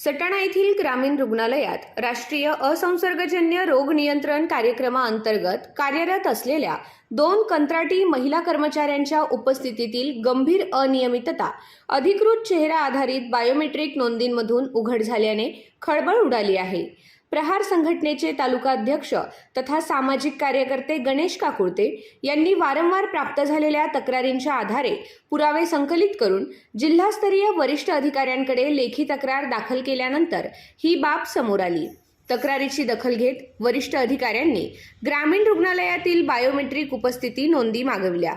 सटाणा येथील ग्रामीण रुग्णालयात राष्ट्रीय असंसर्गजन्य रोग नियंत्रण कार्यक्रमाअंतर्गत कार्यरत असलेल्या 2 कंत्राटी महिला कर्मचाऱ्यांच्या उपस्थितीतील गंभीर अनियमितता अधिकृत चेहरा आधारित बायोमेट्रिक नोंदींमधून उघड झाल्याने खळबळ उडाली आहे। प्रहार संघटनेचे तालुकाध्यक्ष तथा सामाजिक कार्यकर्ते गणेश काकुळते यांनी वारंवार प्राप्त झालेल्या तक्रारींच्या आधारे पुरावे संकलित करून जिल्हास्तरीय वरिष्ठ अधिकाऱ्यांकडे लेखी तक्रार दाखल केल्यानंतर ही बाब समोर आली। तक्रारीची दखल घेत वरिष्ठ अधिकाऱ्यांनी ग्रामीण रुग्णालयातील बायोमेट्रिक उपस्थिती नोंदी मागवल्या।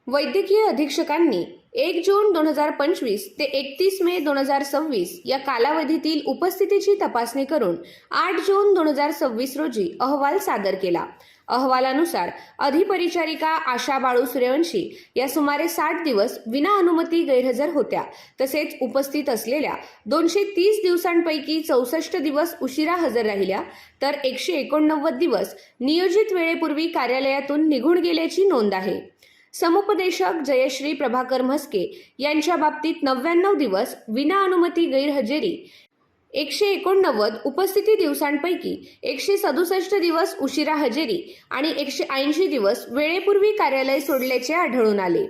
वैद्यकीय अधीक्षकांनी 1 जून 2025 ते 31 मे 2026 या कालावधीतील उपस्थितीची तपासणी करून 8 जून 2026 रोजी अहवाल सादर केला। अहवालानुसार अधिपरिचारिका आशा बाळू सूर्यवंशी या सुमारे 60 दिवस विना अनुमती गैरहजर होत्या। तसेच उपस्थित असलेल्या 230 दिवसांपैकी 64 दिवस उशिरा हजर राहिल्या, तर 189 दिवस नियोजित वेळेपूर्वी कार्यालयातून निघून गेल्याची नोंद आहे। समुपदेशक जयश्री प्रभाकर म्हस्के यांच्या बाबतीत 99 दिवस विना अनुमती गैरहजेरी, 189 उपस्थिती दिवसांपैकी 167 दिवस उशिरा हजेरी आणि 180 दिवस वेळेपूर्वी कार्यालय सोडल्याचे आढळून आले।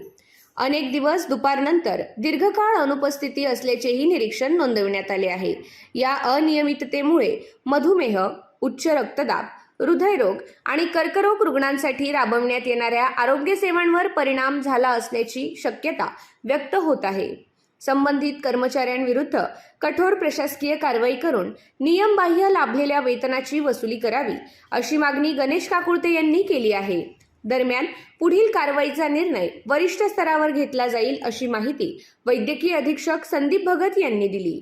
अनेक दिवस दुपारनंतर दीर्घकाळ अनुपस्थिती असल्याचेही निरीक्षण नोंदवण्यात आले आहे। या अनियमिततेमुळे मधुमेह, उच्च रक्तदाब, हृदयरोग आणि कर्करोग रुग्णांसाठी राबवण्यात येणाऱ्या आरोग्य सेवांवर परिणाम झाला असल्याची शक्यता व्यक्त होत आहे। संबंधित कर्मचाऱ्यांविरुद्ध कठोर प्रशासकीय कारवाई करून नियमबाह्य लाभलेल्या वेतनाची वसुली करावी, अशी मागणी गणेश काकुळते यांनी केली आहे। दरम्यान पुढील कारवाईचा निर्णय वरिष्ठ स्तरावर घेतला जाईल, अशी माहिती वैद्यकीय अधीक्षक संदीप भगत यांनी दिली।